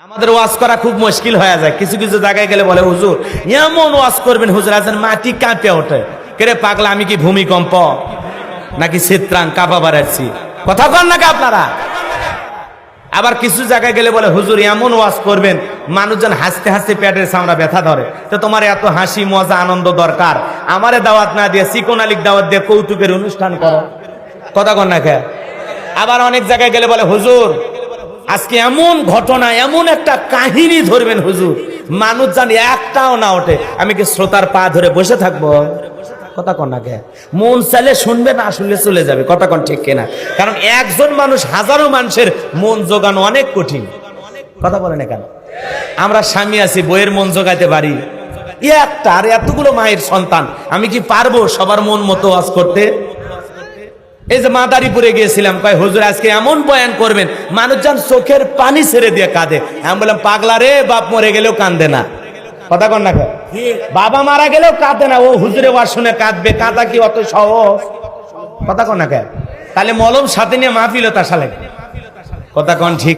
আমাদের ওয়াজ করা খুব মুশকিল হয়ে যায়। কিছু কিছু জায়গায় গেলে বলে হুজুর এমন ওয়াজ করবেন হুজুর আছেন মাটি কাঁপে ওঠে। কেরে পাগলা আমি কি ভূমিকম্প নাকি চিত্রাং কাঁপা বাড়াচ্ছি? কথা কন নাকি আপনারা? আবার কিছু জায়গায় গেলে বলে হুজুর এমন ওয়াজ করবেন মানুষজন হাসতে হাসতে পেটের চামড়া ব্যথা ধরে। তো তোমার এত হাসি মজা আনন্দ দরকার, আমারে দাওয়াত না দিয়ে চিকন আলীর দাওয়াত দিয়ে কৌতুকের অনুষ্ঠান করো। কথা কন না কে? আবার অনেক জায়গায় গেলে বলে হুজুর আজকে এমন ঘটনা এমন একটা কাহিনী ধরবেন হুজুর মানুষ জানি একটাও না ওঠে। আমি কি শ্রোতার পা ধরে বসে থাকবো? কথা কন না কে? মন চাইলে শুনবে না আসলে চলে যাবে। কথা কন ঠিক কিনা? কারণ একজন মানুষ হাজারো মানুষের মন জোগানো অনেক কঠিন। কথা বলেন কেন? আমরা স্বামী আছি, বইয়ের মন জোগাইতে পারি একটা, আর এতগুলো মায়ের সন্তান আমি কি পারবো সবার মন মতো ওয়াজ করতে? এই যে মাদারীপুরে গিয়েছিলাম, কয় হুজুর আজকে এমন বয়ান করবেন মানুষজন চোখের পানি ছেড়ে দিয়ে কাঁদে। আমি বললাম পাগলা রে, বাপ মরে গেলেও কাঁদে না। কথা কন না? বাবা মারা গেলেও কাঁদে না, ও হুজুরে ওয়াজ শুনে কাঁদবে? কাঁদা কি অত সহজ? কথা কন না? তাহলে মলম সাথে নিয়ে মাহফিল তার সালে। কথা কন ঠিক?